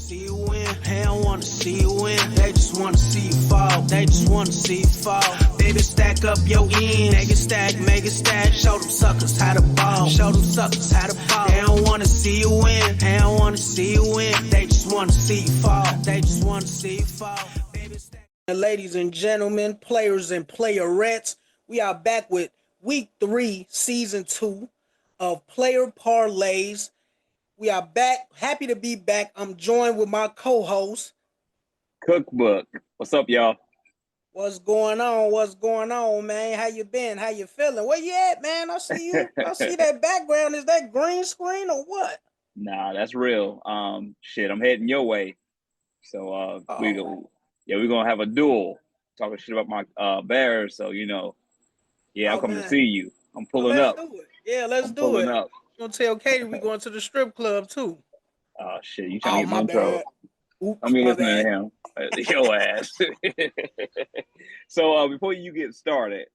see you win. They don't wanna see you win. They just wanna see you fall. They just wanna see you fall. Baby, stack up your ends. Make it stack. Show them suckers how to ball. Show them suckers how to ball. They don't wanna see you win. They don't wanna see you win. They just wanna see you fall. They just wanna see you fall. Baby, stack. Ladies and gentlemen, players and playerrettes, we are back with week 3, season 2 of Player Parlays. We are back. Happy to be back. I'm joined with my co-host, Cookbook. What's up, y'all? What's going on? What's going on, man? How you been? How you feeling? Where you at, man? I see you. I see that background. Is that green screen or what? Nah, that's real. Shit, I'm heading your way. So we're gonna have a duel. Talking shit about my Bears. So I'm coming to see you. I'm pulling let's up. do it. Yeah, let's I'm do pulling it. up. I'm gonna tell Katie we going to the strip club too. Oh shit, you trying to get me my in trouble? bad. Oops, Let me my listen bad. to him. Your ass. So before you get started,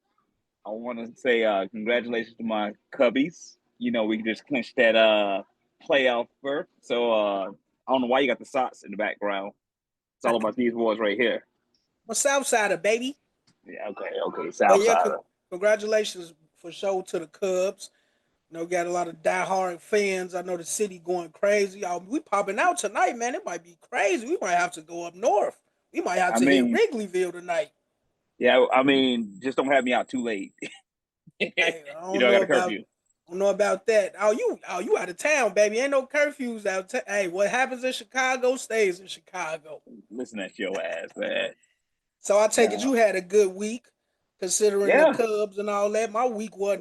I want to say congratulations to my Cubbies. We just clinched that playoff berth. So I don't know why you got the socks in the background. It's all about these boys right here. I'm a Southsider, baby. Yeah, okay. Southsider. Congratulations for sure to the Cubs. Got a lot of diehard fans. I know the city going crazy. We popping out tonight, man. It might be crazy. We might have to go up north. We might have to hit Wrigleyville tonight. Yeah, just don't have me out too late. Hey, I got a curfew. I don't know about that. You out of town, baby. Ain't no curfews out. Hey, what happens in Chicago stays in Chicago. Listen at your ass, man. So I take it you had a good week, considering the Cubs and all that. My week was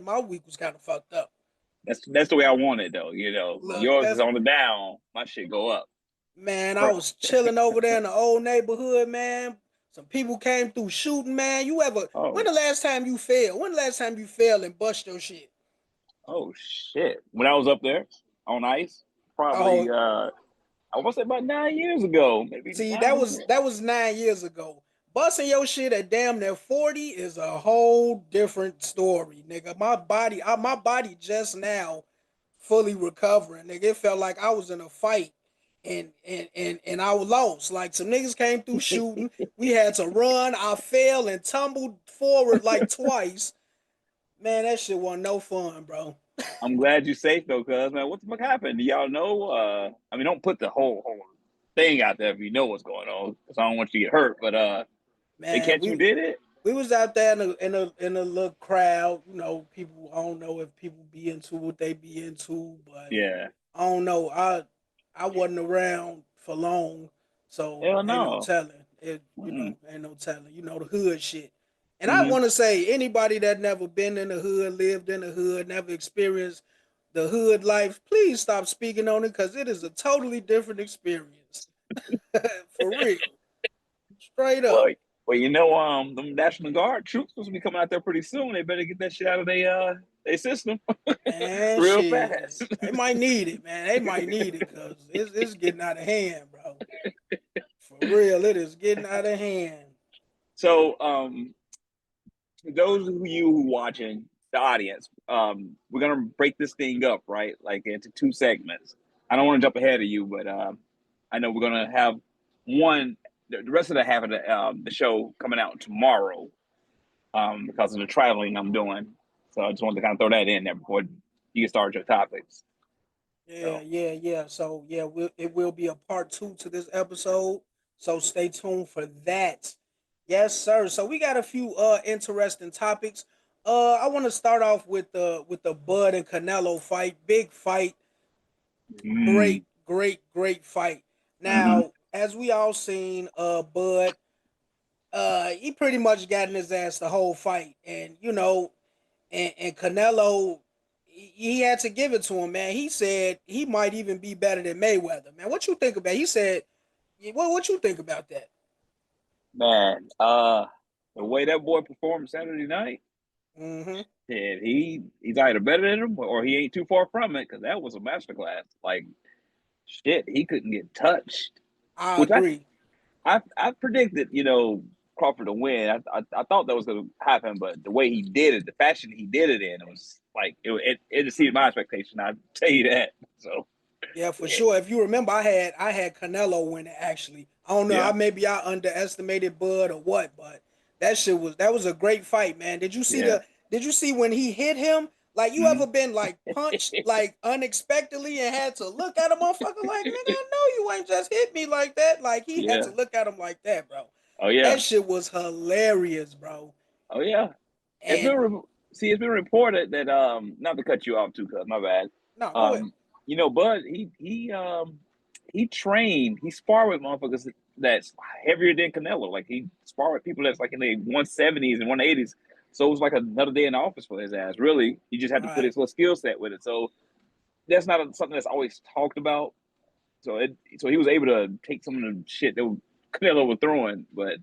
kind of fucked up. That's the way I want it, though. Look, yours is on the down. My shit go up. Man, I was chilling over there in the old neighborhood, man. Some people came through shooting, man. When the last time you fell? When the last time you fell and bust your shit? Oh shit! When I was up there on ice, probably I want to say about 9 years ago, maybe. See, that was 9 years ago. Busting your shit at damn near 40 is a whole different story, nigga. My body just now fully recovering, nigga. It felt like I was in a fight and I was lost. Like some niggas came through shooting. We had to run. I fell and tumbled forward like twice. Man, that shit wasn't no fun, bro. I'm glad you're safe though, cuz man, what the fuck happened? Do y'all know? Don't put the whole thing out there if you know what's going on, because I don't want you to get hurt. But man, they catch you did it. We was out there in a little crowd. People. I don't know if people be into what they be into, but yeah, I don't know. I wasn't around for long, so hell no. Ain't no telling. Ain't no telling. The hood shit. And I want to say, anybody that never been in the hood, lived in the hood, never experienced the hood life, please stop speaking on it, because it is a totally different experience. For real. Straight up. Well, the National Guard troops supposed to be coming out there pretty soon. They better get that shit out of their system. Man, real fast. They might need it, man. They might need it, because it's getting out of hand, bro. For real, it is getting out of hand. So, for those of you who watching, the audience, we're gonna break this thing up, right? Like into 2 segments. I don't want to jump ahead of you, but I know we're gonna have the rest of the half of the show coming out tomorrow, because of the traveling I'm doing. So I just wanted to kind of throw that in there before you start your topics. Yeah. So it will be a part 2 to this episode. So stay tuned for that. Yes, sir. So we got a few interesting topics. I want to start off with the Bud and Canelo fight. Big fight. Great fight. Now, as we all seen, Bud, he pretty much got in his ass the whole fight, and and Canelo, he had to give it to him, man. He said he might even be better than Mayweather, man. What you think about? He said, what you think about that? Man, the way that boy performed Saturday night, he's either better than him or he ain't too far from it, because that was a masterclass. Like, shit, he couldn't get touched. I agree. I predicted, Crawford to win. I thought that was going to happen, but the way he did it, the fashion he did it in, it was like it exceeded my expectation. I'll tell you that. So Yeah, for sure. If you remember, I had Canelo win it actually. I don't know. Yeah, I underestimated Bud or what, but that was a great fight, man. yeah. Did you see when he hit him? Like you Hmm. ever been like punched like unexpectedly and had to look at a motherfucker like, nigga, I know you ain't just hit me like that. Like he had Yeah. to look at him like that, bro. Oh yeah. That shit was hilarious, bro. Oh yeah. It's been And it's been reported that not to cut you off too, cuz my bad. no, go ahead. Um, Bud he trained, he sparred with motherfuckers that's heavier than Canelo. Like he sparred with people that's like in the 170s and 180s. So it was like another day in the office for his ass. Really, he just had to put Right. his little skill set with it. So that's not something that's always talked about. So he was able to take some of the shit that Canelo was throwing. But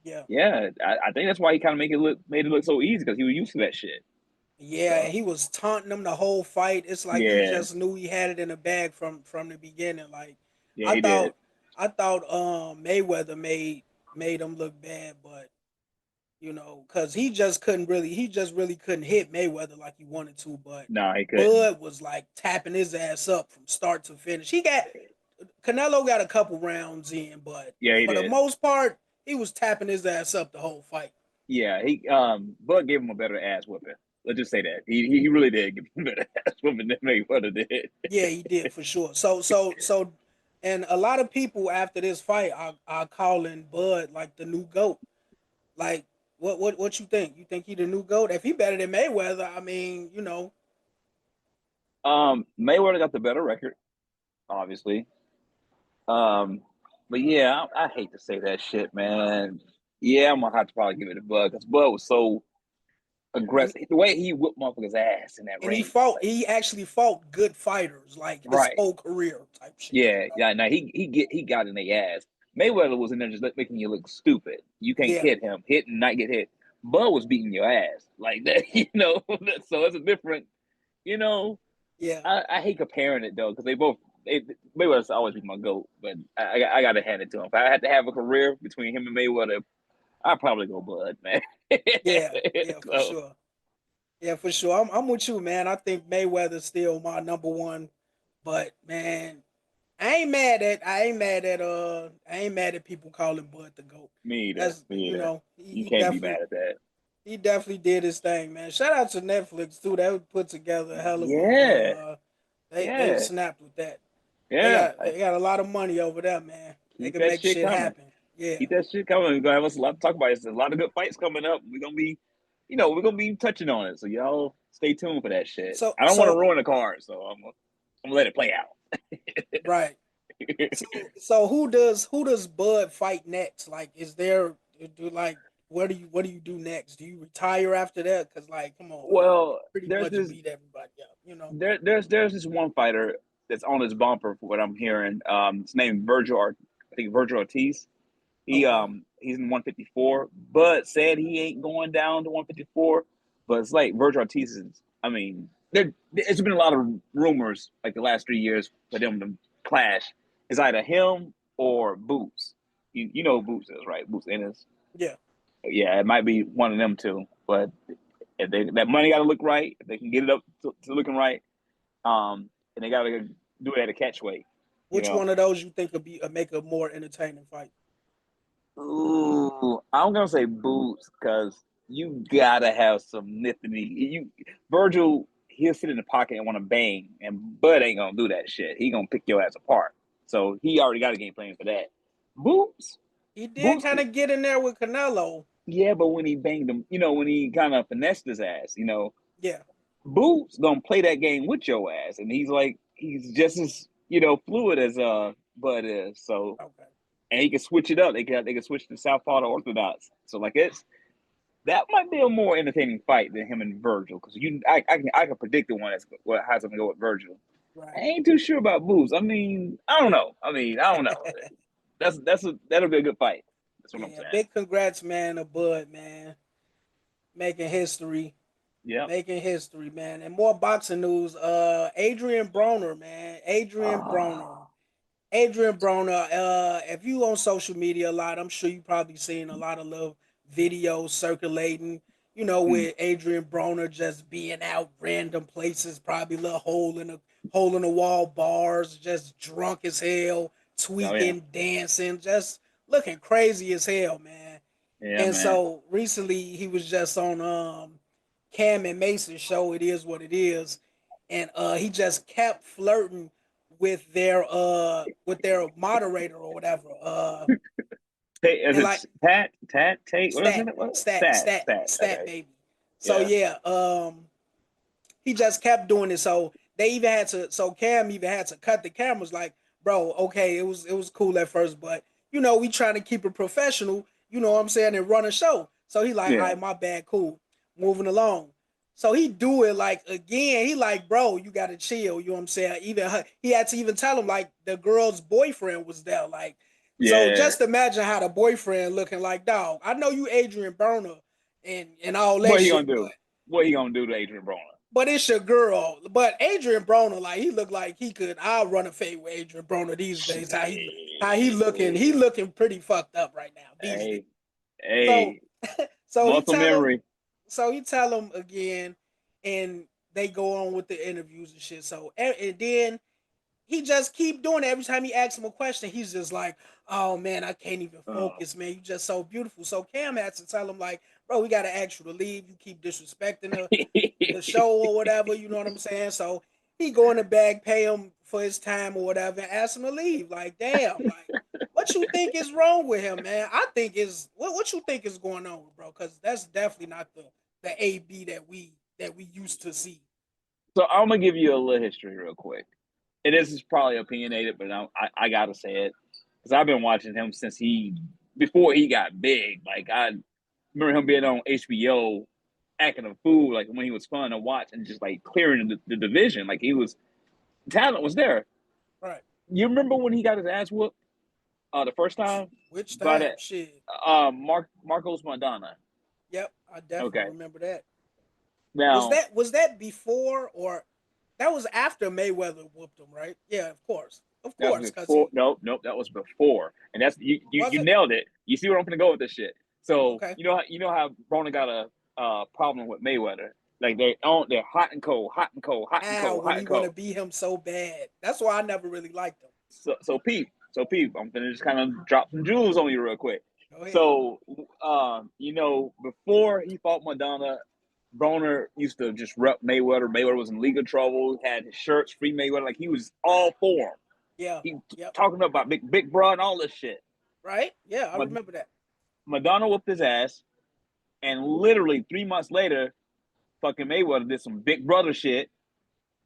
Yeah. yeah, I think that's why he kind of made it look so easy because he was used to that shit. Yeah, So he was taunting him the whole fight. It's like he yeah, just knew he had it in the bag from the beginning. Like yeah, I he did. thought I thought Mayweather made him look bad, but cuz he just really couldn't hit Mayweather like he wanted to, but No, he couldn't. Bud was like tapping his ass up from start to finish. Canelo got a couple rounds in, but Yeah, he for the did. most part, he was tapping his ass up the whole fight. Yeah, he Bud gave him a better ass whooping. Let's just say that he really did give him a better ass whooping than Mayweather did. Yeah, he did for sure. And a lot of people after this fight are calling Bud like the new goat. Like, what you think? You think he the new goat? If he better than Mayweather, I mean, Mayweather got the better record, obviously. Um, but yeah, I hate to say that shit, man. Yeah, I'm gonna have to probably give it to Bud because Bud was so and aggressive. The way he whipped motherfuckers' ass in that and he ring, fought. like He actually fought good fighters like his right. whole career type shit. Yeah, yeah. No, he got in their ass. Mayweather was in there just making you look stupid. You can't Yeah, hit him, hit and not get hit. Bud was beating your ass like that, So it's a different, you know. yeah. I hate comparing it though because Mayweather's always be my goat, but I got to hand it to him. If I had to have a career between him and Mayweather, I'd probably go Bud, man. Yeah, yeah, for So sure. Yeah, for sure. I'm with you, man. I think Mayweather's still my number one, but man, I ain't mad at people calling Bud the GOAT. me either, That's me either. he, You he can't be definitely mad at that. he definitely did his thing, man. Shout out to Netflix too. They would put together a hell of a Yeah, they yeah, snapped with that. They yeah. got they got a lot of money over there, man. They Keep can that make shit shit coming. happen. Yeah. Keep that shit coming. We're gonna have us a lot to talk about. There's a lot of good fights coming up. We're gonna be touching on it. So y'all stay tuned for that shit. So I don't want to so ruin the card, so I'm gonna let it play out. right. So who does Bud fight next? Like, is there do like what do you do next? Do you retire after that? Because like, come on, man, Well, pretty there's much this beat everybody up. there's this one fighter that's on his bumper for what I'm hearing. His name I think Virgil Ortiz. Okay. He's in 154, but said he ain't going down to 154. But it's like Virgil Ortiz is. I mean, there's been a lot of rumors like the last 3 years for them to clash. It's either him or Boots. You know who Boots is, right? Boots Ennis. Yeah. Yeah, it might be one of them two. But if that money got to look right, if they can get it up to looking right, and they got to do it at a catch weight, you Which know. one of those you think would be make a more entertaining fight? Ooh, I'm gonna say Boots because you gotta have some nifty. Virgil, he'll sit in the pocket and want to bang, and Bud ain't gonna do that shit. He gonna pick your ass apart. So he already got a game plan for that. Boots, He did Boots, kind of get in there with Canelo. yeah, but when he banged him, when he kind of finessed his ass, Yeah. Boots gonna play that game with your ass, and he's just as fluid as Bud is. So Okay. and he can switch it up. They can switch to southpaw to orthodox. So like that might be a more entertaining fight than him and Virgil because I can predict the one how's gonna go with Virgil. I Right. ain't too sure about Boots. I mean, I don't know. I don't know. That'll be a good fight. That's what I'm Yeah. saying. Big congrats, man, to Bud, man, making history. Yeah. Making history, man. And more boxing news. Adrien Broner, man. Oh. Adrien Broner. If you on social media a lot, I'm sure you probably seen a lot of little videos circulating. Mm, With Adrien Broner just being out random places, probably a little hole hole in the wall bars, just drunk as hell, Oh yeah, tweaking, dancing, just looking crazy as hell, man. yeah, And man. so recently he was just on Cam and Mason's show, It Is What It Is, and he just kept flirting with their moderator or whatever. Is And it like Tate? What is stat, it? What? stat, Stat, stat, stat. stat, Okay, baby. So yeah. yeah, he just kept doing it. So they even had to. So Cam even had to cut the cameras. Like, bro, okay, it was cool at first, but we trying to keep it professional. You know what I'm saying, and run a show. So he like, all Yeah. right, my bad, cool, moving along. So he do it like again. He like, bro, you gotta chill. You know what I'm saying? He had to even tell him like the girl's boyfriend was there. Like, so Yeah. just imagine how the boyfriend looking like, dog. I know you Adrien Broner and all that What he gonna shit, but do? What he gonna do to Adrien Broner? it's your girl. But Adrien Broner, like he looked like he could. I'll run a fade with Adrien Broner these days. How he looking? He Shit. looking pretty fucked up right now these days. Hey, So hey, so he muscle tell him. memory. So he tell him again, and they go on with the interviews and shit. So and then he just keep doing it. Every time he asks him a question, he's just like, "Oh man, I can't even Oh. focus, man. You just so beautiful." So Cam had to tell him like, "Bro, we gotta ask you to leave. You keep disrespecting the show or whatever." You know what I'm saying? So he go in the bag, pay him for his time or whatever, and ask him to leave. Like, damn, like what you think is wrong with him, man? I think is what you think is going on, bro? Because that's definitely not the AB that we used to see. So I'm gonna give you a little history real quick. And this is probably opinionated, but I gotta say it because I've been watching him since before he got big. Like I remember him being on HBO acting a fool, like when he was fun to watch and just like clearing the division. Like he was talent was there. Right. You remember when he got his ass whooped the first time Which by time? that Shit. Marcos Madonna? Yep, I definitely Okay, remember that. Was now that was that before or that was after Mayweather whooped him, right? Yeah, of that course, was because before. he Nope, that was before, and that's you was it. nailed it. You see where I'm gonna go with this shit. So Okay. you know how Broner got a problem with Mayweather. Like they're hot and cold, hot and cold, hot and How cold, when hot he and want to cold. beat him so bad. That's why I never really liked him. So Pete, I'm gonna just kind of drop some jewels on you real quick. Go ahead. So before he fought Madonna, Broner used to just rep Mayweather. Mayweather was in legal trouble, had his shirts, free Mayweather, like he was all for him. Yeah. He Yep. talking about big bro and all this shit. Right? Yeah, I Ma- remember that. Madonna whooped his ass, and literally 3 months later, fucking Mayweather did some big brother shit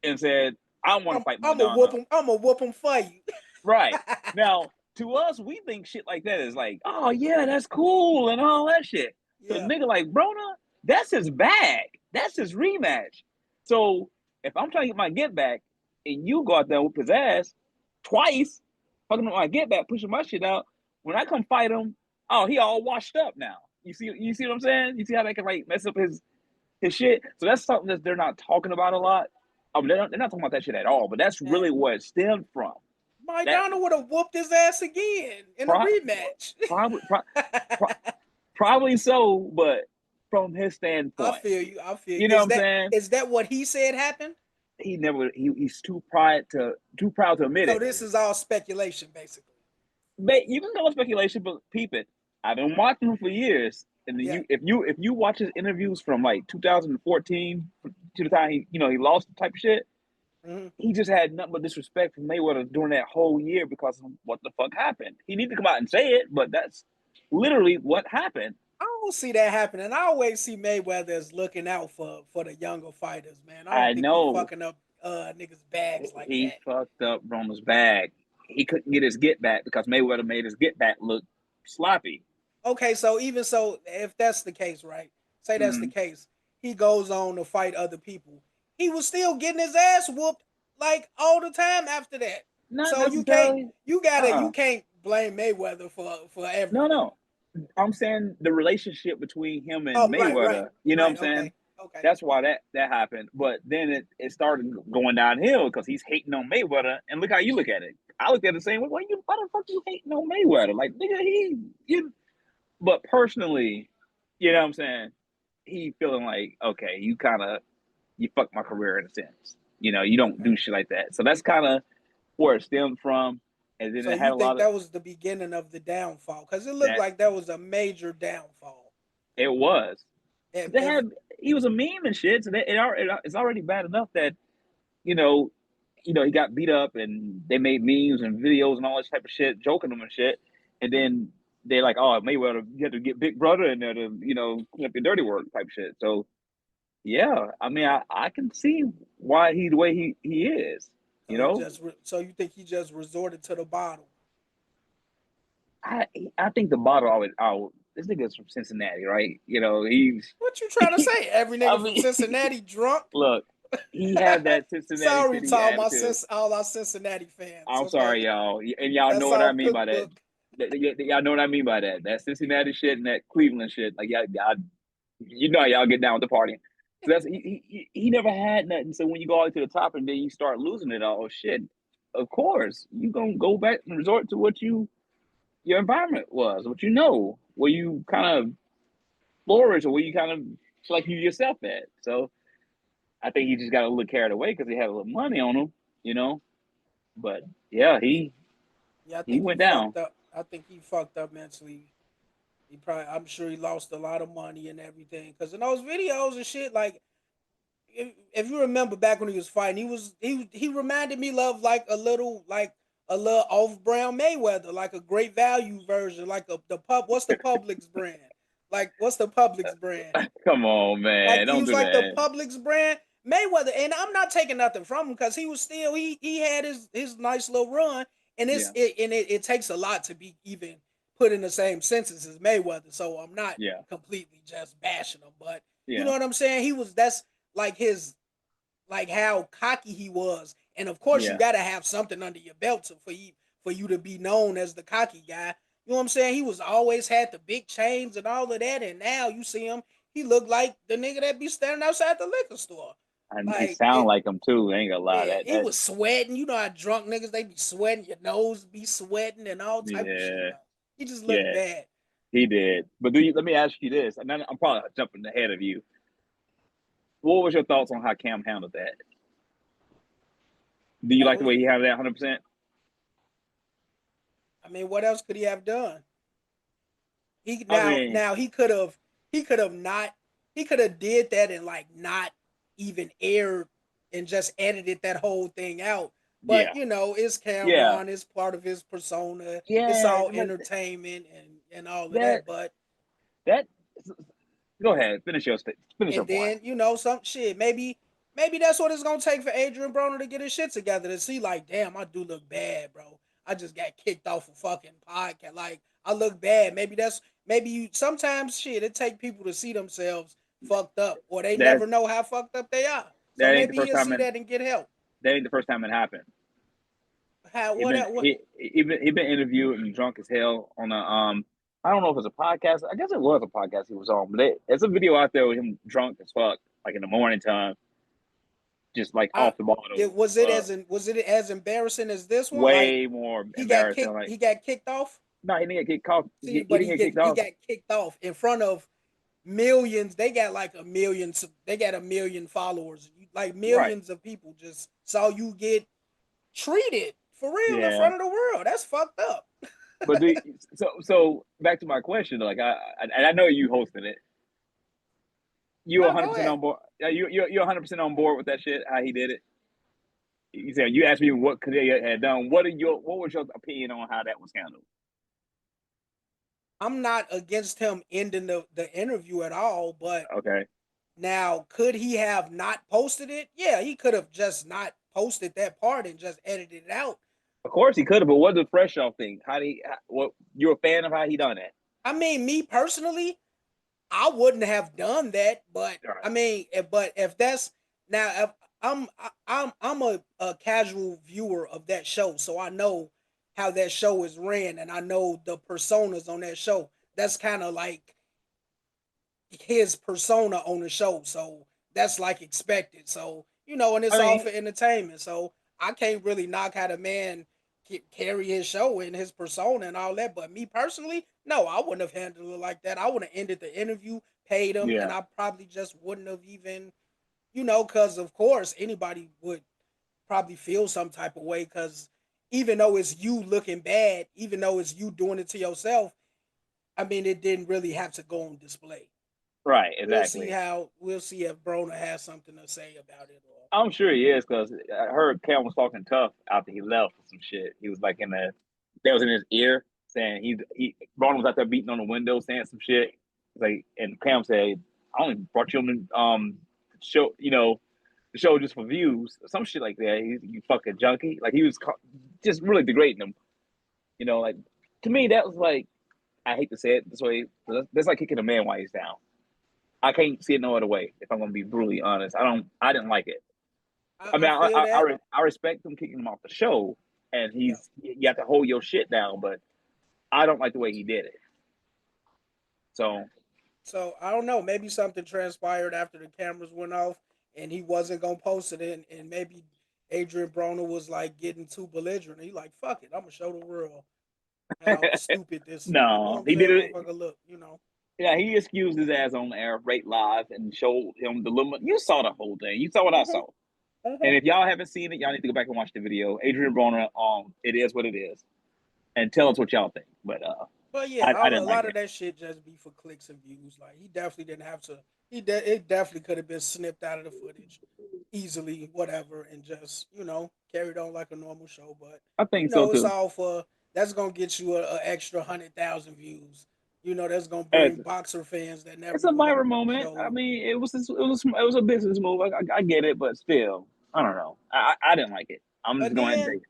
and said, "I want to I'm fight I'm gonna whoop Madonna." him. I'm gonna whoop him for you. Right now, to us, we think shit like that is like, "Oh yeah, that's cool" and all that shit. To a Yeah. nigga like Broner, that's his bag. That's his rematch. So if I'm trying to get my get back, and you go out there and whoop his ass twice, fucking my get back, pushing my shit out. When I come fight him, oh, he all washed up now. You see what I'm saying? You see how they can like mess up his shit. So that's something that they're not talking about a lot. I mean, they're not talking about that shit at all. But that's Man, really where it stemmed from. Mike That Donald would have whooped his ass again in a pro, rematch. probably pro, probably so, but from his I standpoint, feel you. I feel you. you know what I'm saying? Is that what he said happened? He's too proud to admit So it. this is all speculation, basically. But you can call it speculation, but peep it. I've been watching him for years, and Yeah. if you watch his interviews from like 2014 to the time he lost the type of shit, Mm-hmm. he just had nothing but disrespect for Mayweather during that whole year because of what the fuck happened. He need to come out and say it, but that's literally what happened. I don't see that happening. I always see Mayweather as looking out for the younger fighters, man. I don't I think he know fucking up niggas bags like he that. fucked up Broner's bag. He couldn't get his get back because Mayweather made his get back look sloppy. Okay, so even so, if that's the case, right? Say that's the Mm-hmm. case. He goes on to fight other people. He was still getting his ass whooped like all the time after that. Not So you can't necessarily. you can't blame Mayweather for No, everything. no. I'm saying the relationship between him and Oh, right, Mayweather. You know what I'm saying? okay, okay. That's why that happened. But then it started going downhill because he's hating on Mayweather. And look how you look at it. I look at it the same way. Why the fuck you hating on Mayweather? Like nigga, you. But personally, you know what I'm saying? He feeling like okay, you fucked my career in a sense. You know, you don't do shit like that. So that's kind of where it stemmed from. And then So it had you a lot think of that was the beginning of the downfall? Because it looked that. like that was a major downfall. It was. They If had he was a meme and shit. So it's already bad enough that you know, he got beat up and they made memes and videos and all this type of shit, joking him and shit. And then they're like, "Oh, Mayweather, you have to get Big Brother in there to, clean up your dirty work type shit." So yeah, I mean, I can see why he the way he is. so You he know, just so you think he just resorted to the bottle? I I think the bottle always out. This nigga's from Cincinnati, right? He's. What you trying to say? Every I nigga from mean, Cincinnati drunk? look, he had that Cincinnati Sorry to city attitude. all our Cincinnati fans. I'm Okay, sorry, y'all, and y'all know that's what our I mean by that. cookbook. Y'all know what I mean by that. That Cincinnati shit and that Cleveland shit. Like y'all y'all get down with the party. So that's he never had nothing. So when you go all the way to the top and then you start losing it all, shit. Of course, you gonna go back and resort to what your environment was, what where you kind of flourish, or where you kind of feel like you yourself at. So I think he just got a little carried away because he had a little money on him, you know. But yeah, Yeah, I he think he went down. fucked up. I think he fucked up mentally. He probably, I'm sure he lost a lot of money and everything. Cause in those videos and shit, like if you remember back when he was fighting, he reminded me of a little off Brown Mayweather, like a great value version, like the pub. What's the Publix brand? Like what's the Publix brand? Come on, Like man, he don't was do like the that. Publix brand Mayweather, and I'm not taking nothing from him because he was still he had his nice little run, and Yeah, it takes a lot to be even put in the same sentence as Mayweather. So I'm not yeah, completely just bashing him, but you know yeah. what I'm saying. That's like his like how cocky he was, and of course you Yeah, got to have something under your belt for you to be known as the cocky guy. You know what I'm saying? He was always had the big chains and all of that, and now you see him, he looked like the nigga that be standing outside the liquor store. and he Like sound like him too. I ain't gonna lie. yeah, That he that was sweating. You know how drunk niggas they be sweating, your nose be sweating and all type of shit. yeah, Like, he just looked yeah, bad. he did. But let me ask you this, and then I'm probably jumping ahead of you. What was your thoughts on how Cam handled that? Do you That like the was, way he handled that 100%? I mean, what else could he have done? He I mean, now he could have not he could have did that and like not even aired and just edited that whole thing out. But yeah, you know, it's yeah, Cameron, it's part of his persona, it's yeah. all But entertainment and all of that that. But that go ahead, finish your and point. then you know some shit maybe that's what it's gonna take for Adrien Broner to get his shit together to see like damn I do look bad, bro. I just got kicked off a fucking podcast. Like I look bad. Maybe you sometimes shit it take people to see themselves fucked up or they That never know how fucked up they are. So that ain't the maybe first he'll time see that and get help. it happened. How He what been that what he been interviewed and drunk as hell on a I don't know if it's a podcast. I guess it was a podcast he was on, but there's a video out there with him drunk as fuck, like in the morning time, just like I off the bottle. was it as embarrassing as this one? Like Way more embarrassing. Like he got kicked off. no, he didn't get kicked off. See, He but didn't get kicked he off. got kicked off in front of millions. They got like a million. They got a million followers. Like Right. millions of people just saw you get treated for real in Yeah. front of the world. That's fucked up. But so back to my question, like I know you hosted it. You No, go 100% ahead. on board? You're 100% on board with that shit? How he did it? You said you asked me what could they had done. What was your opinion on how that was handled? I'm not against him ending the interview at all, but Okay, now could he have not posted it? Yeah, he could have just not posted that part and just edited it out. of course he could have, but what does Fresh Off think? What you're a fan of how he done that? I mean, me personally, I wouldn't have done that, but All right. I mean, but if that's now, if I'm a casual viewer of that show, so I know how that show is ran, and I know the personas on that show. That's kind of like his persona on the show, so that's like expected. So you know, and I it's all mean, for entertainment. So I can't really knock how the man carry his show and his persona and all that. But me personally, no, I wouldn't have handled it like that. I would have ended the interview, paid him, and yeah, I probably just wouldn't have even, you know, because of course anybody would. probably feel some type of way because even though it's you looking bad, even though it's you doing it to yourself, I mean, it didn't really have to go on display. Right, We'll see exactly. we'll see if Broner has something to say about it. Or I'm sure he is because I heard Cam was talking tough after he left for some shit. He was like that was in his ear saying he Braun was out there beating on the window saying some shit. Like, and Cam said, "I only brought you on the show, the show just for views, or some shit like that. You fucking junkie." Like he was just really degrading him. Like to me that was like, I hate to say it this way, but that's like kicking a man while he's down. I can't see it no other way. If I'm gonna be brutally honest, I didn't like it. I mean, I feel that. I respect him kicking him off the show, and Yeah. you have to hold your shit down, but I don't like the way he did it. So So I don't know. Maybe something transpired after the cameras went off, and he wasn't gonna post it. And maybe Adrien Broner was like getting too belligerent. He like, fuck it, I'm gonna show the world how stupid this. You know what no, I'm he saying, did it. motherfucker? Look, you know. Yeah, he excused his ass on air, right live, and showed him the little. You saw the whole thing. You saw what I Mm-hmm, saw. mm-hmm. And if y'all haven't seen it, y'all need to go back and watch the video. Adrien Broner, it is what it is, and tell us what y'all think. But But yeah, I a didn't like lot of it. that shit just be for clicks and views. Like he definitely didn't have to. It definitely could have been snipped out of the footage easily, whatever, and just carried on like a normal show. But I think so it's too. all for that's gonna get you a extra 100,000 views. That's gonna bring It's, boxer fans that never it's a even watched viral the moment. I show. mean, it was a business move. I get it, but still, I don't know. I didn't like it. I'm just But going to then say it.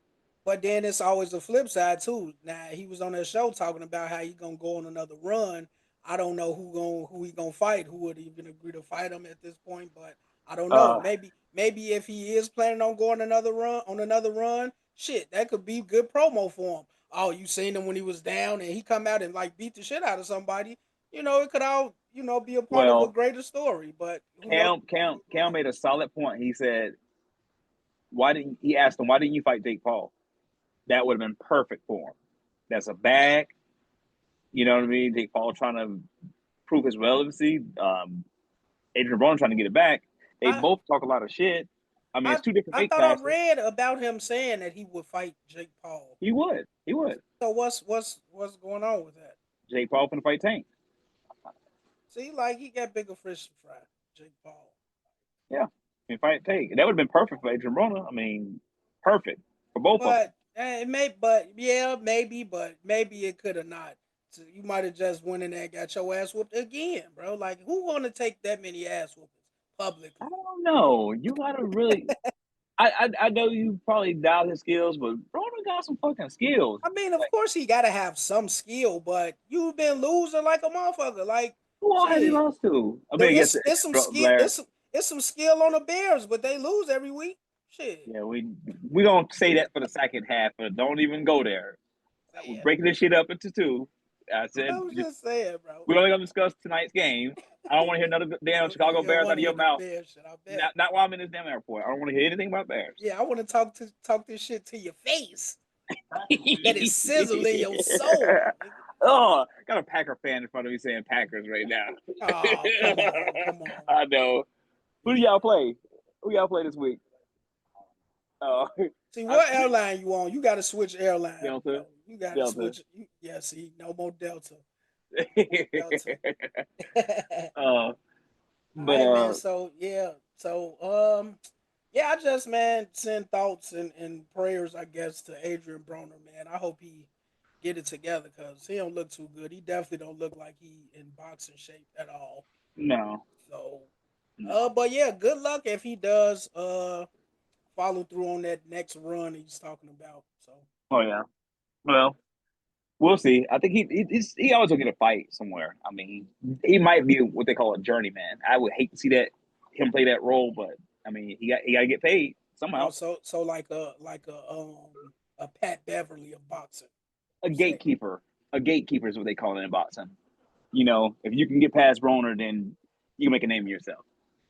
But then it's always the flip side too. Now he was on that show talking about how he gonna go on another run. I don't know who he gonna fight, who would even agree to fight him at this point, but I don't know. Uh, Maybe if he is planning on going another run, shit, that could be good promo for him. Oh, you seen him when he was down and he come out and like beat the shit out of somebody. It could all be a part of a well, greater story. But who knows? Cam made a solid point. He said, he asked him, why didn't you fight Jake Paul? That would have been perfect for him. That's a bag. You know what I mean? Jake Paul trying to prove his relevancy. Adrien Broner trying to get it back. They I both talk a lot of shit. I mean, I it's two different I weight thought I classes. read about him saying that he would fight Jake Paul. He would. He would. So what's going on with that? Jake Paul finna fight Tank. See, like he got bigger fish to fry, Jake Paul. Yeah. And fight Tank. That would have been perfect for Adrien Broner. I mean, perfect for both of them. But it may, but yeah, maybe, but maybe it could have not. So you might have just went in there and got your ass whooped again, bro. Like who want to take that many ass whoopings I publicly? don't know. You gotta really. I know you probably doubt his skills, but Broner got some fucking skills. I mean, of Like, course he gotta have some skill, but you've been losing like a motherfucker. Like who all has he shit, lost to? I mean, I guess it's some skill. Blair. It's some skill on the Bears, but they lose every week. Shit, Yeah, we gonna say that for the second half, but don't even go there. We're man. breaking this shit up into two. I I said was just saying, bro. we're only gonna discuss tonight's game. I don't want to hear another damn Chicago You don't Bears out want of to hear your the mouth. Bears shit. I bet. Not while I'm in this damn airport. I don't want to hear anything about Bears. Yeah, I want to talk this shit to your face. Let it sizzle in your soul. Nigga. Oh, got a Packer fan in front of me saying Packers right now. Oh, come on. I know. Who do y'all play? Who y'all play this week? Oh, See I what think airline you on? You got to switch airline, Delta. bro. You got to Delta. switch. Yeah, see, no more Delta. Delta. uh, All but right, man. So yeah, yeah, I just send thoughts and prayers, I guess, to Adrien Broner, man. I hope he get it together because he don't look too good. He definitely don't look like he in boxing shape at all. no, So, no. but yeah, good luck if he does follow through on that next run he's talking about. So, Oh yeah. Well, we'll see. I think he always will get a fight somewhere. I mean, he might be what they call a journeyman. I would hate to see him play that role, but I mean, he got to get paid somehow. so like a Pat Beverly of boxing. A You say, gatekeeper, a gatekeeper is what they call it in boxing. If you can get past Broner, then you can make a name of yourself.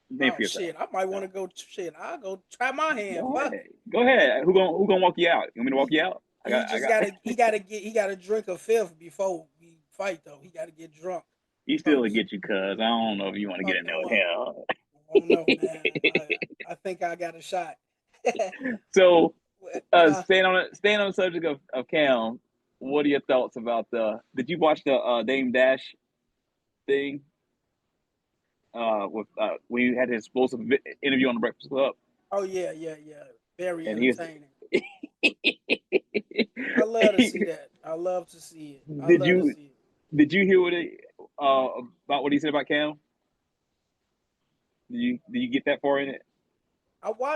Name oh for yourself. shit, I might want So, to go. Shit, I'll go try my hand. go Fuck ahead. it. Go ahead. Who gonna walk you out? You want me to walk He you out? he just gotta drink a fifth before we fight though. He gotta get drunk He still to first. get you, cuz I don't know if you want to get Fuck in there no with up. him. I don't know, man. I think I got a shot. So, Uh, staying on the subject of Cam, what are your thoughts about the? Did you watch the Dame Dash thing? With when he had his explosive interview on the Breakfast Club, oh yeah. Very and he was. entertaining. I love to see that. I love to see it. I Did love to you see it. did you hear about what he said about Cam? Did you get that far in it?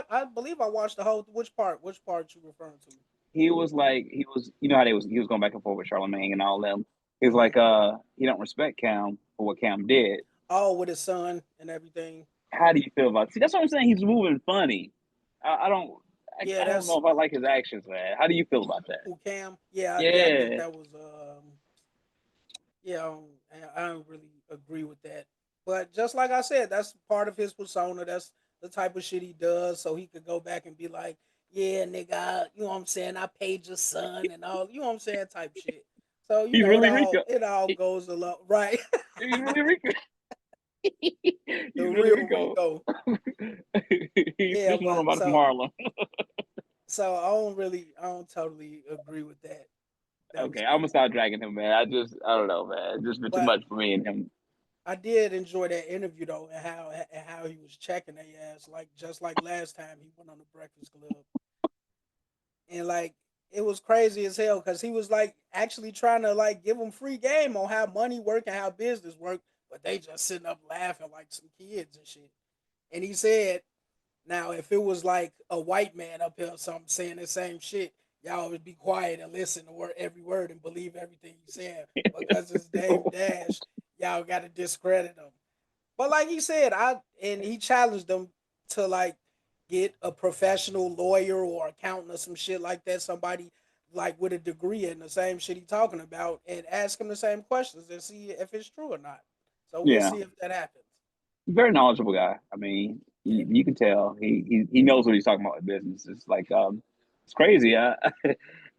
I believe I watched the whole. Which part? Which part you referring to? He was like you know how he was going back and forth with Charlamagne and all them. He was Hmm. like he don't respect Cam for what Cam did. Oh, with his son and everything. How do you feel about? See, that's what I'm saying. He's moving funny. I don't Yeah, I don't know that's if I like his actions, man. How do you feel about that? who Cam. Yeah, I think Yeah, that was yeah, I don't really agree with that. But just like I said, that's part of his persona. That's the type of shit he does. So he could go back and be like, yeah, nigga, you know what I'm saying? I paid your son and all, you know what I'm saying? Type shit. So, he's really Rico. it all goes along, right? He's really Rico. The He's really real Rico. Rico. He's Yeah, just one but about from Harlem. so I don't totally agree with that. That was Okay, I'm gonna cool. start dragging him, man. I don't know, man. It's just been too But much for me and him. I did enjoy that interview though, and how he was checking their ass, like just like last time he went on the Breakfast Club, and like it was crazy as hell because he was like actually trying to like give them free game on how money work and how business work, but they just sitting up laughing like some kids and shit. And he said, now if it was like a white man up here or something saying the same shit, y'all would be quiet and listen to every word and believe everything he's saying because it's Dame Dash. Y'all got to discredit him. But like he said, he challenged them to like get a professional lawyer or accountant or some shit like that, somebody like with a degree in the same shit he talking about, and ask him the same questions and see if it's true or not. So we'll Yeah, see if that happens. very knowledgeable guy. I mean, Yeah. you can tell he knows what he's talking about in business. It's like it's crazy. I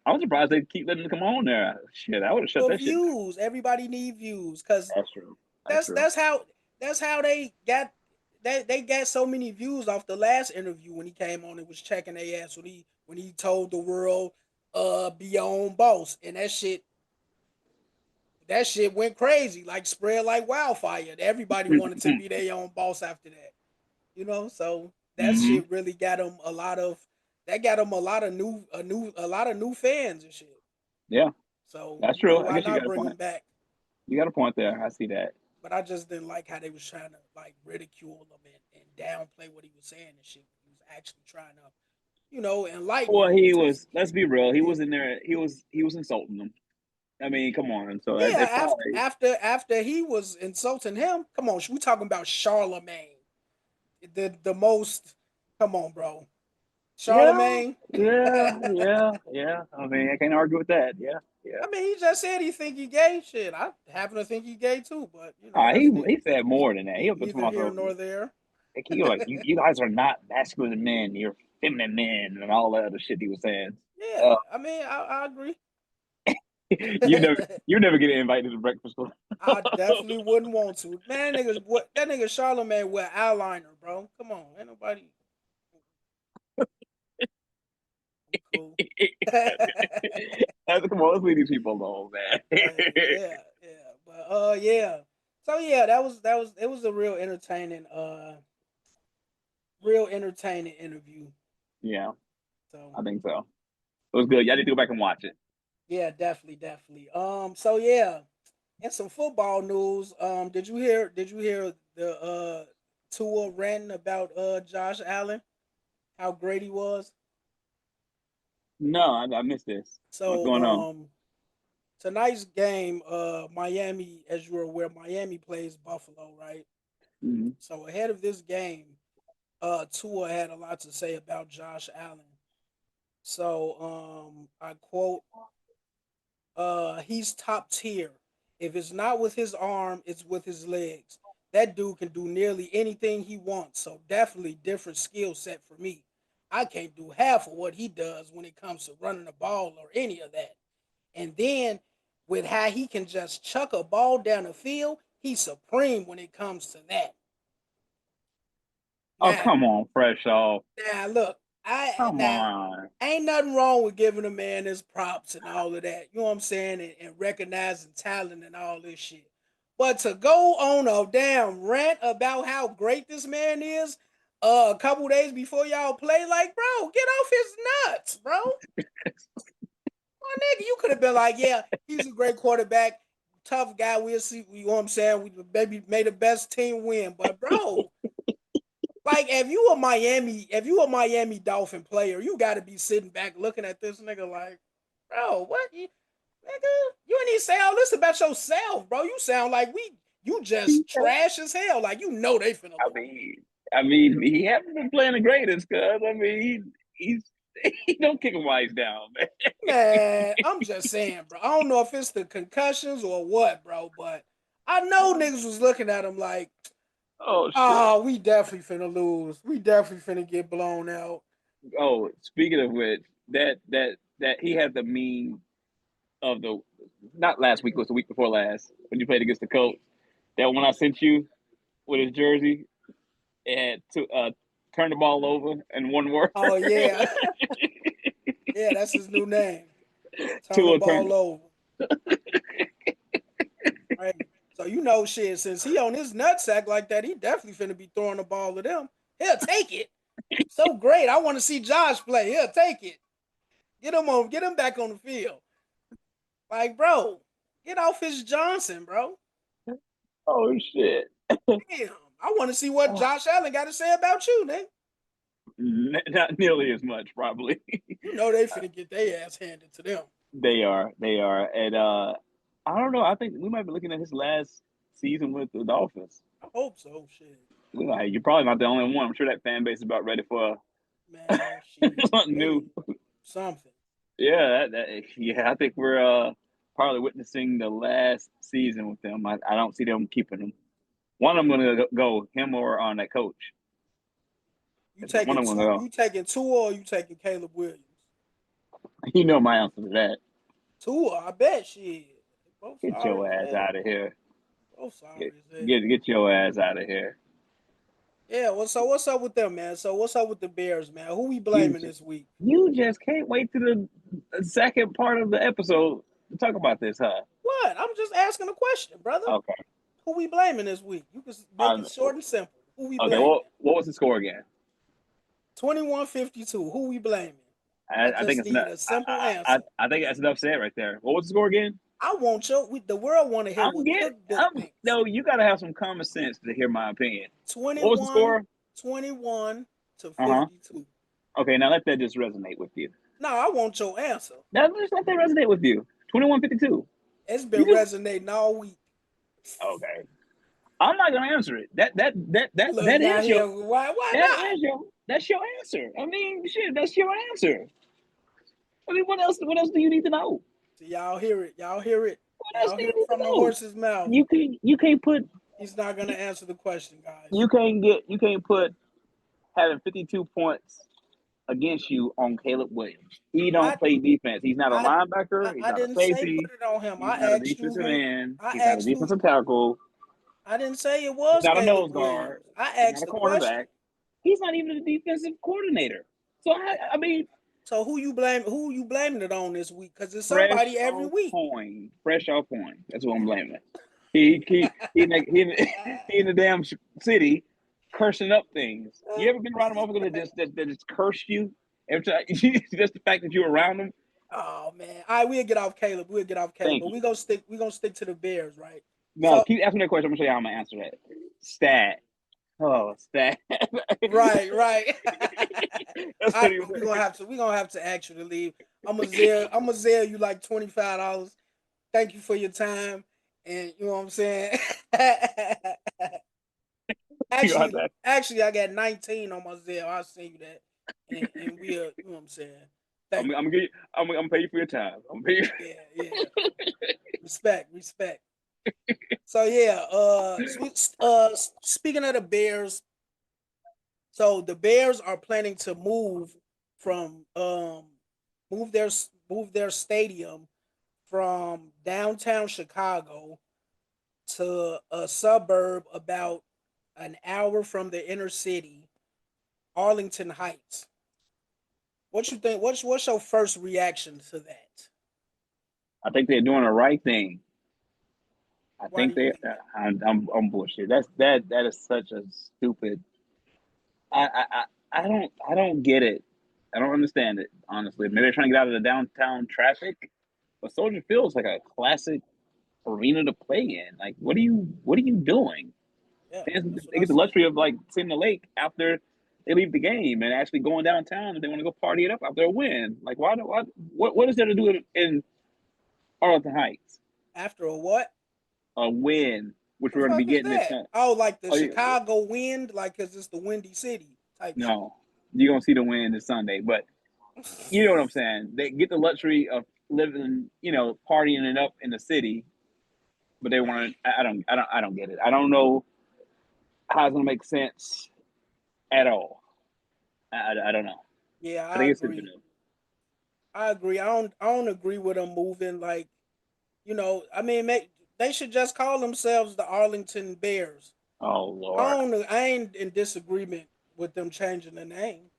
was surprised they keep letting him come on there. Shit, I would have shut For that shit down. views, everybody need views because That's true. That's that's true. that's how that's how they got so many views off the last interview when he came on and was checking their ass when he told the world be your own boss, and that shit went crazy, like spread like wildfire. Everybody wanted to be their own boss after that. So that Hmm. shit really got him a lot of that got him a lot of new fans and shit. Yeah, So, that's true. I why guess you not got a bring point. him back? You got a point there. I see that. But I just didn't like how they was trying to like ridicule him and downplay what he was saying and shit. He was actually trying to, enlighten Well, them he to was. some Let's shit. be real. He Yeah. was in there. He was insulting them. I mean, come on. So Yeah, it probably. after he was insulting him, come on, we talking about Charlemagne, the most. Come on, bro, Yeah, Charlemagne. yeah. I mean, I can't argue with that. Yeah, yeah. I mean, he just said he think he gay. Shit, I happen to think he gay too, but He that's he said more than that. He was just neither here also nor there. like he was like you guys are not masculine men. You're feminine men and all that other shit he was saying. Yeah, Uh, I mean, I agree. you never you never get invited to the breakfast club. I definitely wouldn't want to. Man, that nigga Charlemagne wear eyeliner, bro. Come on, ain't nobody. I'm cool. Come on, let's leave these people alone, man. Yeah, yeah, but yeah. So yeah, that was it was a real entertaining interview. Yeah, So I think so. It was good. Y'all need to go back and watch it. yeah, definitely. So yeah, and some football news. Did you hear the Tua ranting about Josh Allen, how great he was? No, I missed this. What's So going on? tonight's game, Miami, as you're aware, Miami plays Buffalo, right? Mhm. So ahead of this game, Tua had a lot to say about Josh Allen. So I quote, he's top tier. If it's not with his arm, it's with his legs. That dude can do nearly anything he wants. So definitely different skill set for me. I can't do half of what he does when it comes to running the ball or any of that. And then with how he can just chuck a ball down the field, he's supreme when it comes to that. Oh, Now, come on, fresh off. look. Come Now on. ain't nothing wrong with giving a man his props and all of that. You know what I'm saying? And recognizing talent and all this shit. But to go on a damn rant about how great this man is a couple days before y'all play, like, bro, get off his nuts, bro. My nigga, you could have been like, yeah, he's a great quarterback, tough guy. We'll see. You know what I'm saying? We maybe made the best team win. But bro, like if you a Miami Dolphin player, you gotta be sitting back looking at this nigga like, bro, what nigga? You ain't even say all this about yourself, bro. You sound like you just trash as hell. Like you know they finna I lose. mean, he hasn't been playing the greatest, cuz I mean, he don't kick him while he's down, man. Man, I'm just saying, bro. I don't know if it's the concussions or what, bro, but I know niggas was looking at him like, Oh shit. oh, we definitely finna lose. We definitely finna get blown out. Oh, speaking of which, that he had the meme of the not last week, it was the week before last when you played against the Colts. That one I sent you with his jersey and to turn the ball over in one word. Oh yeah. Yeah, that's his new name. Turn To the a turn. ball over. Right. So you know shit, since he on his nutsack like that, he definitely finna be throwing the ball to them. He'll take it. So great. I want to see Josh play. He'll take it. Get him back on the field. Like, bro, get off his Johnson, bro. Oh shit. Damn. I want to see what Josh Allen got to say about you, nigga. Not nearly as much, probably. You know they finna get their ass handed to them. They are, and I don't know. I think we might be looking at his last season with the Dolphins. I hope so. Shit. You're probably not the only one. I'm sure that fan base is about ready for Man, shit. something Hey, new. something. Yeah, I think we're probably witnessing the last season with them. I don't see them keeping him. One of them going to go, him or on that coach. One of them going to go. You taking Tua or you taking Caleb Williams? You know my answer to that. Tua, I bet shit. Both Get sorry your as ass hell. out of here. Both sorry Get as hell. get your ass out of here. Yeah, well, so what's up with them, man? So what's up with the Bears, man? Who we You blaming this week? you just can't wait to the second part of the episode to talk about this, huh? What? I'm just asking a question, brother. Okay. Who we blaming this week? You can make it short and simple. Who we Okay. blaming? What was the score again? 21-52. Who we blaming? I I think just it's need not. a simple answer. I think that's enough said right there. What was the score again? I want the world want to hear I'm what getting. Cookbook thinks. No. You got to have some common sense to hear my opinion. What was the 21, score? 21 to Uh huh. 52. Okay. Now let that just resonate with you. No, I want your answer. Now just let that resonate with you. 21-52. It's You been just resonating all week. okay. I'm not gonna answer it. Look That down is your here. Why that not? is your that's your answer. I mean, shit, that's your answer. I mean, what else? What else do you need to know? So y'all hear it. Y'all hear it. What else Y'all do hear you it need to from the know? horse's mouth. You can't put He's not gonna answer the question, guys. you can't put having 52 points against you on Caleb Williams. He don't I play defense. He's not a I linebacker. He's I not a didn't say safety. put it on him. He's not a defensive end. I He's not a asked who. defensive tackle. I didn't say it He's was not a Caleb nose Williams. guard. I He's not asked a the question. cornerback. He's not even a defensive coordinator. So I mean, So who you blame? Who you blaming it on this week? Because it's fresh somebody every off week. point. Fresh off point. That's what I'm blaming. He in the damn city cursing up things. You ever been around a motherfucker that just cursed you every time? Just the fact that you're around them. Oh man. All right, we'll get off Caleb. We'll get off Caleb. Thank But you. we gonna stick to the Bears, right? No, So keep asking me that question. I'm gonna show you how I'm gonna answer that. Stat. Oh, stat. right. That's I what he was. we gonna have to ask you to leave. I'm gonna zell you like $25. Thank you for your time. And you know what I'm saying? actually, I got 19 on my Zelle. I'll send you that, and we'll, you know what I'm saying. I'm, Thank I'm gonna give you, I'm gonna pay you for your time. I'm gonna pay you. yeah. Respect. So yeah, speaking of the Bears, so the Bears are planning to from move their move their stadium from downtown Chicago to a suburb about an hour from the inner city, Arlington Heights. What you think? What's your first reaction to that? I think they're doing the right thing. I Why do think you they. think that? I'm bullshit. That is such a stupid. I don't get it. I don't understand it honestly. Maybe they're trying to get out of the downtown traffic, but Soldier Field is like a classic arena to play in. Like, what are you doing? Yeah, Fans, that's what they I get the said. luxury of like seeing the lake after they leave the game and actually going downtown if they want to go party it up after a win. Like, what is there to do in Arlington Heights? After a what? A win, which The we're going to be fuck is getting this that? time. Oh, like the Oh, yeah. Chicago wind, like because it's the windy city type shit. No, you're gonna see the win this Sunday, but you know what I'm saying. They get the luxury of living, partying it up in the city, but they want to. I don't get it. I don't know how it's gonna make sense at all. I don't know. Yeah, I I think it's stupid. agree. I agree. I don't agree with them moving. Like, I mean, they should just call themselves the Arlington Bears. Oh Lord. I ain't in disagreement with them changing the name.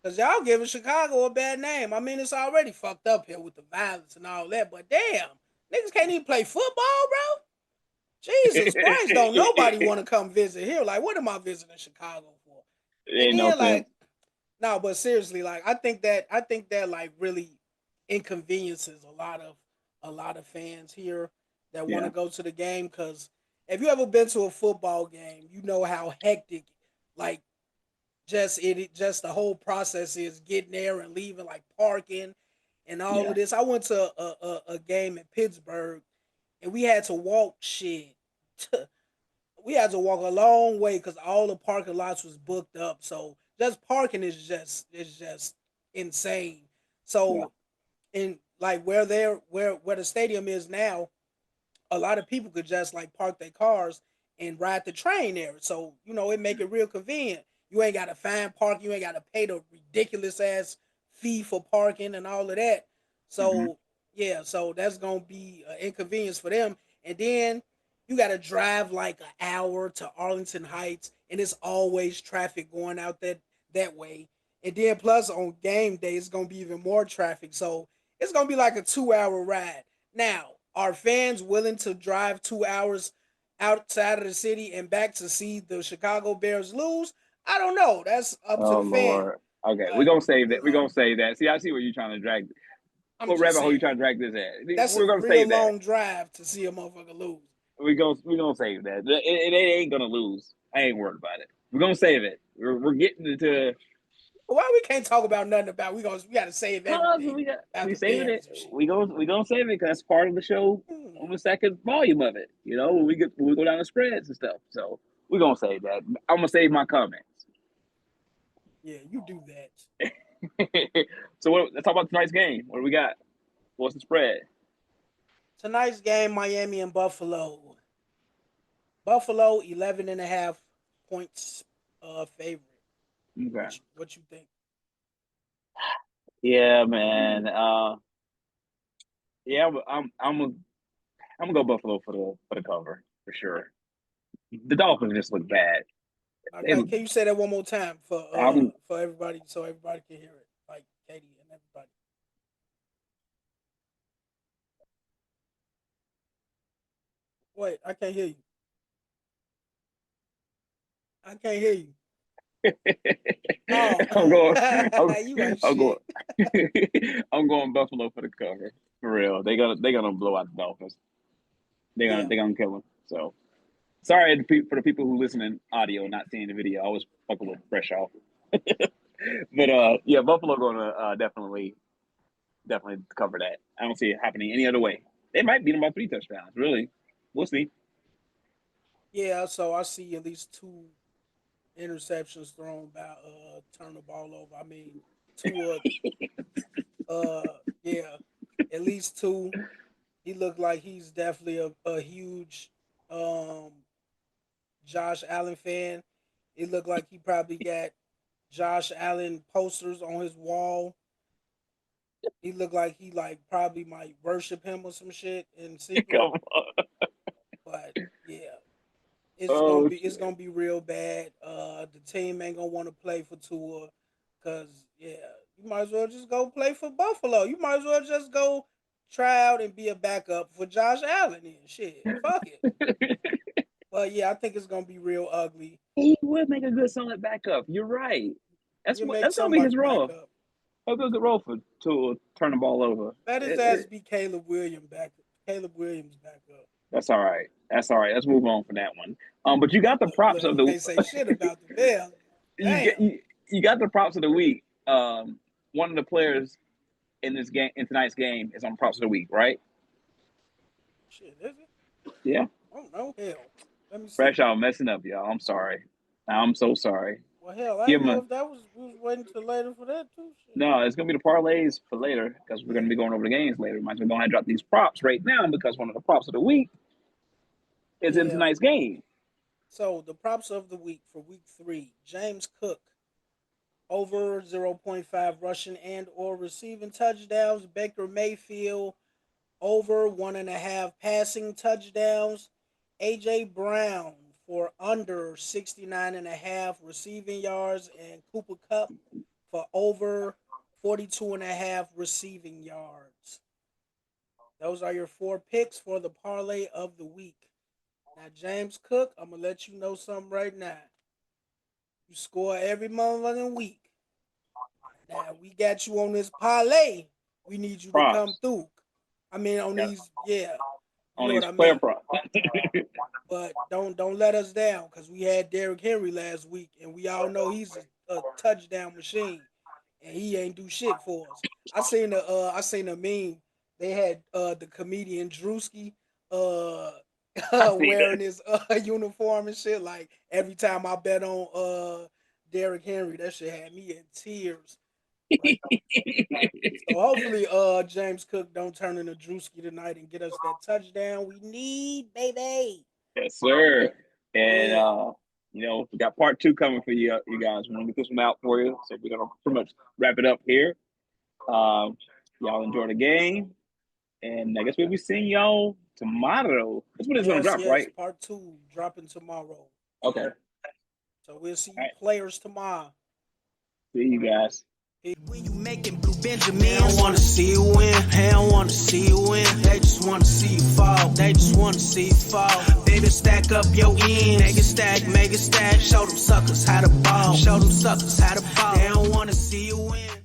Cause y'all giving Chicago a bad name. I mean, it's already fucked up here with the violence and all that. But damn, niggas can't even play football, bro. Jesus Christ, don't nobody want to come visit here. Like, what am I visiting Chicago for? And Ain't no then sense. like, no, but seriously, like I think that like really inconveniences a lot of fans here that want Yeah, to go to the game. Cause if you ever been to a football game, you know how hectic like just the whole process is getting there and leaving, like parking and all yeah, of this. I went to a game in Pittsburgh and we had to walk shit. We had to walk a long way because all the parking lots was booked up. So just parking is just insane. yeah, So in like where the stadium is now, a lot of people could just like park their cars and ride the train there. So, it make it real convenient. You ain't gotta find parking, you ain't gotta pay the ridiculous ass fee for parking and all of that. hmm, So yeah, so that's gonna be an inconvenience for them. And then you gotta drive like an hour to Arlington Heights, and it's always traffic going out that way. And then plus on game day, it's gonna be even more traffic. So it's gonna be like a 2 hour ride. Now, are fans willing to drive 2 hours outside of the city and back to see the Chicago Bears lose? I don't know. That's up to Oh the fan. Lord. Okay, we're But gonna save that. We're gonna save that. See, I see where you're trying to drag. I'm What just rabbit hole you saying trying to drag this at? that's a We're gonna real save that. long drive to see a motherfucker lose. We're gonna save that. It ain't gonna lose. I ain't worried about it. We're gonna save it. We're getting into. Why we can't talk about nothing about we gotta save Cause everything about we the saving Bears it. and shit. We gonna save it because that's part of the show on Hmm. the second volume of it. When we go down the spreads and stuff. So we're gonna save that. I'm gonna save my comments. Yeah, you do that. So let's talk about tonight's game. What do we got? What's the spread? Tonight's game, Miami and Buffalo. Buffalo 11 and a half points favorite. Okay. What you think? Yeah, man. Yeah, I'm gonna go Buffalo for the cover for sure. The Dolphins just look bad. They Okay, can you say that one more time I'm for everybody so everybody can hear it, like Katie and everybody? Wait, I can't hear you. I can't hear you. Oh, I'm going. I'm, you ain't I'm going. shit. I'm going Buffalo for the cover for real. They gonna blow out the Dolphins. They're gonna Yeah, they're gonna kill them. So sorry for the people who listen in audio, not seeing the video. I was fucking a little fresh off. But yeah, Buffalo gonna definitely cover that. I don't see it happening any other way. They might beat them by 3 touchdowns. Really, we'll see. yeah. So I see at least two interceptions thrown by turn the ball over. I mean, two yeah, at least two. He looked like he's definitely a huge um Josh Allen fan. It looked like he probably got Josh Allen posters on his wall. He looked like he like probably might worship him or some shit in secret. Come on. But yeah, Oh it's shit. gonna be real bad. The team ain't gonna want to play for Tua, cause yeah, You might as well just go play for Buffalo. You might as well just go try out and be a backup for Josh Allen and shit. Fuck it. But yeah, I think it's gonna be real ugly. He would make a good solid backup. You're right. That's You what make that's gonna be his somebody role. back up. That'll be a good role to turn the ball over. Let his ass be Caleb Williams back. Caleb Williams back up. That's all right. That's all right. Let's move on from that one. But you got the props Look, of you the can't say shit about the Bears. you got the props of the week. One of the players in tonight's game is on props of the week, right? Shit, is it? Yeah. I don't know. Hell, let me see. Fresh out messing up, y'all. I'm sorry. I'm so sorry. Well, hell, I didn't know if that was we was waiting till later for that too. Shit. No, it's gonna be the parlays for later because we're gonna be going over the games later. Might as well go ahead and drop these props right now because one of the props of the week is in tonight's game. So the props of the week for week 3: James Cook over 0.5 rushing and or receiving touchdowns. Baker Mayfield over 1.5 passing touchdowns. AJ Brown for under 69.5 receiving yards, and Cooper Kupp for over 42.5 receiving yards. Those are your 4 picks for the parlay of the week. Now, James Cook, I'm going to let you know something right now. You score every motherfucking week. Now, we got you on this parlay. We need you to come through. I mean, on these, on these player props. But don't let us down because we had Derrick Henry last week, and we all know he's a touchdown machine, and he ain't do shit for us. I seen a meme. They had the comedian Drewski wearing his uniform and shit. Like every time I bet on Derrick Henry, that shit had me in tears. Like, so hopefully James Cook don't turn into Drewski tonight and get us that touchdown we need, baby. Yes, sir. And we got part 2 coming for you guys. We're gonna get this one out for you. So we're gonna pretty much wrap it up here. Y'all enjoy the game. And I guess we'll be seeing y'all tomorrow. That's when it's gonna drop, right? Part 2 dropping tomorrow. Okay. So we'll see you Playrrrs tomorrow. See you guys. When you making blue Benjamin, they don't wanna see you win. They don't wanna see you win. They just wanna see you fall. They just wanna see you fall. Baby, stack up your ends. Make it stack. Show them suckers how to ball. Show them suckers how to ball. They don't wanna see you win.